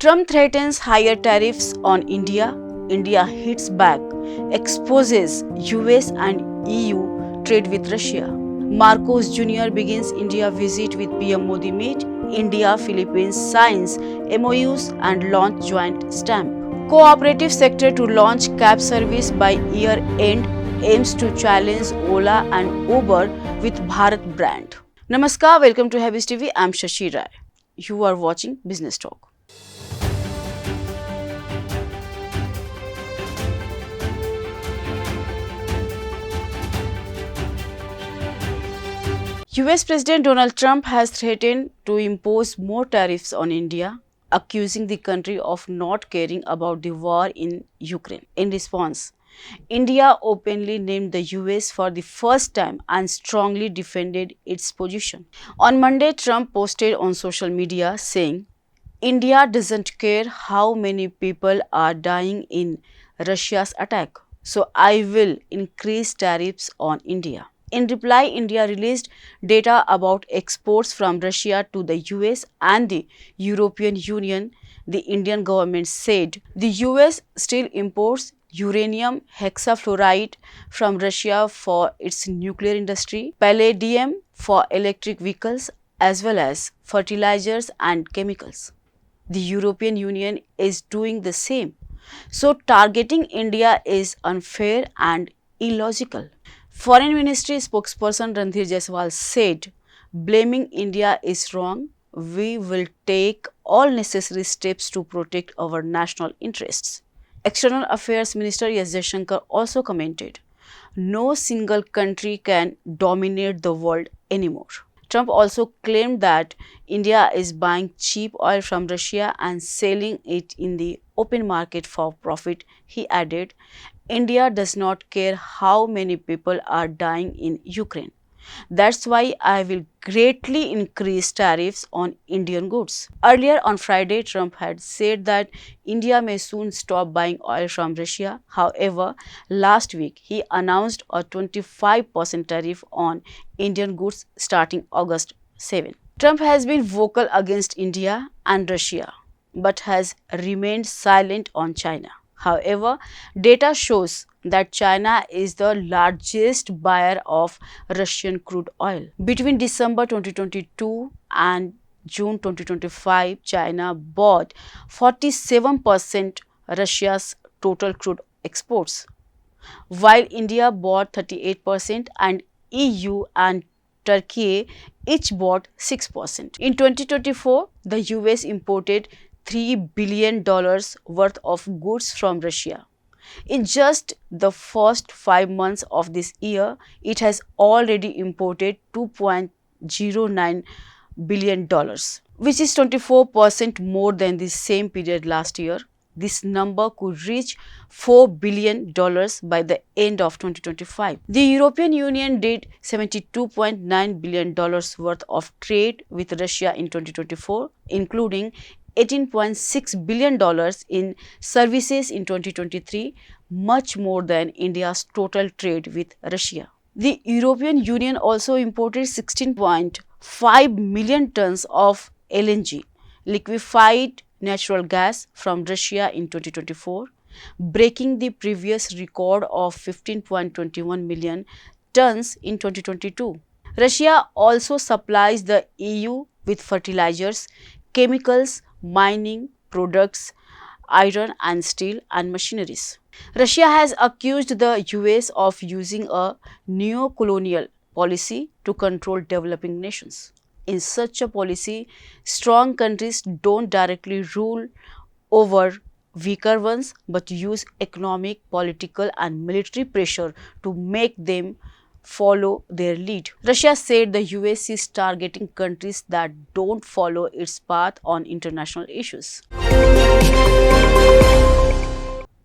Trump threatens higher tariffs on India. India hits back, exposes US and EU trade with Russia. Marcos Jr. begins India visit with PM Modi meet. India Philippines signs MOUs and launch joint stamp. Cooperative sector to launch cab service by year end aims to challenge Ola and Uber with Bharat brand. Namaskar, welcome to HyBiz TV. I am Shashi Rai. You are watching Business Talk. US President Donald Trump has threatened to impose more tariffs on India, accusing the country of not caring about the war in Ukraine. In response, India openly named the US for the first time and strongly defended its position. On Monday, Trump posted on social media saying, India doesn't care how many people are dying in Russia's attack, so I will increase tariffs on India. In reply, India released data about exports from Russia to the US and the European Union. The Indian government said the US still imports uranium hexafluoride from Russia for its nuclear industry, palladium for electric vehicles, as well as fertilizers and chemicals. The European Union is doing the same. So, targeting India is unfair and illogical. Foreign Ministry spokesperson Ranveer Jaiswal said, blaming India is wrong. We will take all necessary steps to protect our national interests. External Affairs Minister S. Jaishankar also commented, no single country can dominate the world anymore. Trump also claimed that India is buying cheap oil from Russia and selling it in the open market for profit. He added, India does not care how many people are dying in Ukraine. That's why I will greatly increase tariffs on Indian goods. Earlier on Friday, Trump had said that India may soon stop buying oil from Russia. However, last week he announced a 25% tariff on Indian goods starting August 7. Trump has been vocal against India and Russia, but has remained silent on China. However, data shows that China is the largest buyer of Russian crude oil. Between December 2022 and June 2025, China bought 47% Russia's total crude exports, while India bought 38% and EU and Turkey each bought 6%. In 2024, the US imported $3 billion worth of goods from Russia. In just the first 5 months of this year, it has already imported $2.09 billion, which is 24% more than the same period last year. This number could reach $4 billion by the end of 2025. The European Union did $72.9 billion worth of trade with Russia in 2024, including $18.6 billion in services in 2023, much more than India's total trade with Russia. The European Union also imported 16.5 million tons of LNG, liquefied natural gas, from Russia in 2024, breaking the previous record of 15.21 million tons in 2022. Russia also supplies the EU with fertilizers, chemicals, mining products, iron and steel and machineries. Russia has accused the US of using a neo-colonial policy to control developing nations. In such a policy, strong countries don't directly rule over weaker ones but use economic, political and military pressure to make them follow their lead. Russia said the US is targeting countries that don't follow its path on international issues.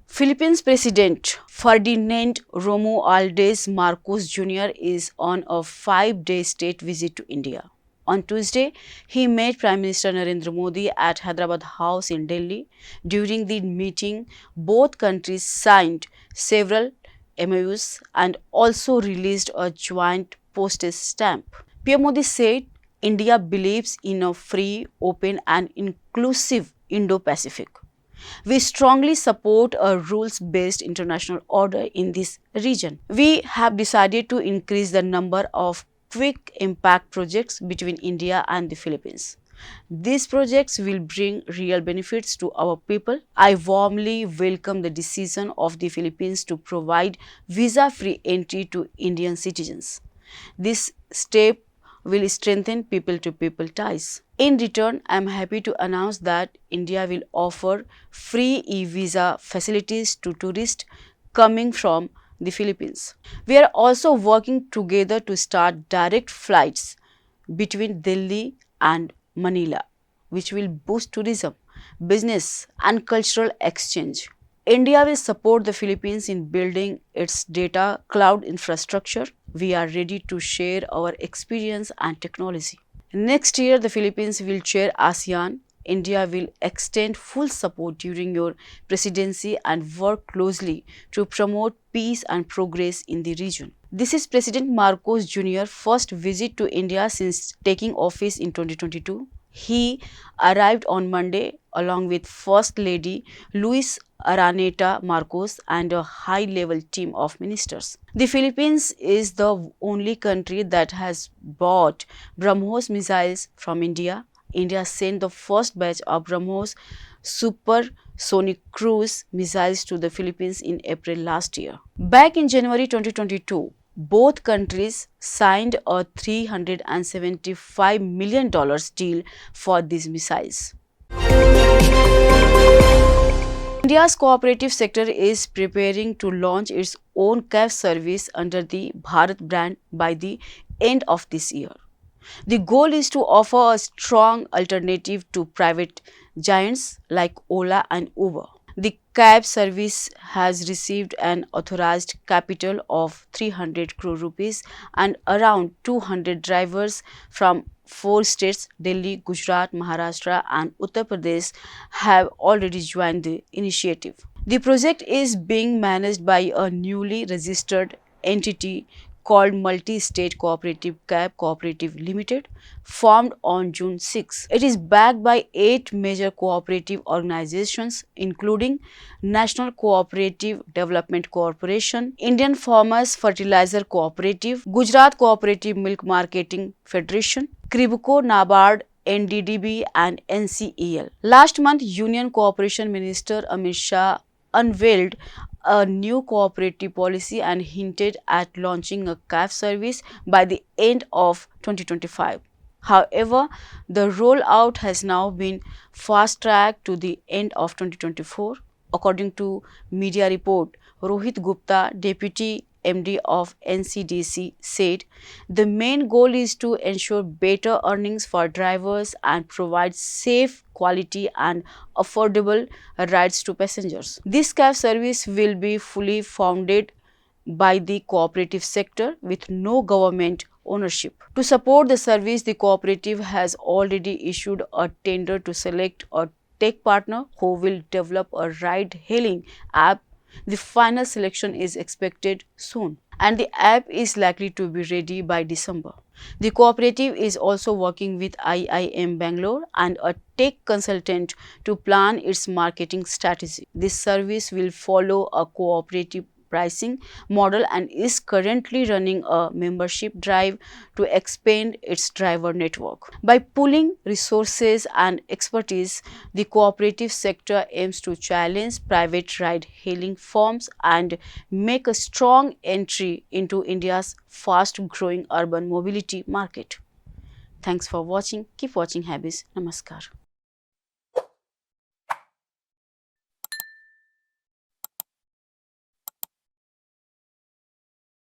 Philippines President Ferdinand Romualdez Marcos Jr. is on a 5-day state visit to India. On Tuesday, he met Prime Minister Narendra Modi at Hyderabad House in Delhi. During the meeting, both countries signed several MOUs and also released a joint postage stamp. PM Modi said India believes in a free, open and inclusive Indo-Pacific. We strongly support a rules-based international order in this region. We have decided to increase the number of quick impact projects between India and the Philippines. These projects will bring real benefits to our people. I warmly welcome the decision of the Philippines to provide visa-free entry to Indian citizens. This step will strengthen people-to-people ties. In return, I am happy to announce that India will offer free e-visa facilities to tourists coming from the Philippines. We are also working together to start direct flights between Delhi and Manila, which will boost tourism, business, and cultural exchange. India will support the Philippines in building its data cloud infrastructure. We are ready to share our experience and technology. Next year, the Philippines will chair ASEAN. India will extend full support during your presidency and work closely to promote peace and progress in the region. This is President Marcos Jr.'s first visit to India since taking office in 2022. He arrived on Monday along with First Lady Luis Araneta Marcos and a high-level team of ministers. The Philippines is the only country that has bought BrahMos missiles from India. India sent the first batch of BrahMos supersonic cruise missiles to the Philippines in April last year. Back in January 2022, both countries signed a $375 million deal for these missiles. India's cooperative sector is preparing to launch its own cab service under the Bharat brand by the end of this year. The goal is to offer a strong alternative to private giants like Ola and Uber. The cab service has received an authorized capital of 300 crore rupees and around 200 drivers from 4 states, Delhi, Gujarat, Maharashtra and Uttar Pradesh, have already joined the initiative. The project is being managed by a newly registered entity called Multi-State Cooperative Cab Cooperative Limited, formed on June 6. It is backed by 8 major cooperative organizations including National Cooperative Development Corporation, Indian Farmers Fertilizer Cooperative, Gujarat Cooperative Milk Marketing Federation, Kribco, NABARD, NDDB and NCEL. Last month, Union Cooperation Minister Amit Shah unveiled a new cooperative policy and hinted at launching a cab service by the end of 2025. However, the rollout has now been fast-tracked to the end of 2024. According to media report, Rohit Gupta, Deputy MD of NCDC, said the main goal is to ensure better earnings for drivers and provide safe, quality and affordable rides to passengers. This cab service will be fully funded by the cooperative sector with no government ownership. To support the service, the cooperative has already issued a tender to select a tech partner who will develop a ride-hailing app. The final selection is expected soon and the app is likely to be ready by December. The cooperative is also working with IIM Bangalore and a tech consultant to plan its marketing strategy. This service will follow a cooperative pricing model and is currently running a membership drive to expand its driver network. By pooling resources and expertise, the cooperative sector aims to challenge private ride-hailing firms and make a strong entry into India's fast-growing urban mobility market. Thanks for watching. Keep watching HYBIZ. Namaskar.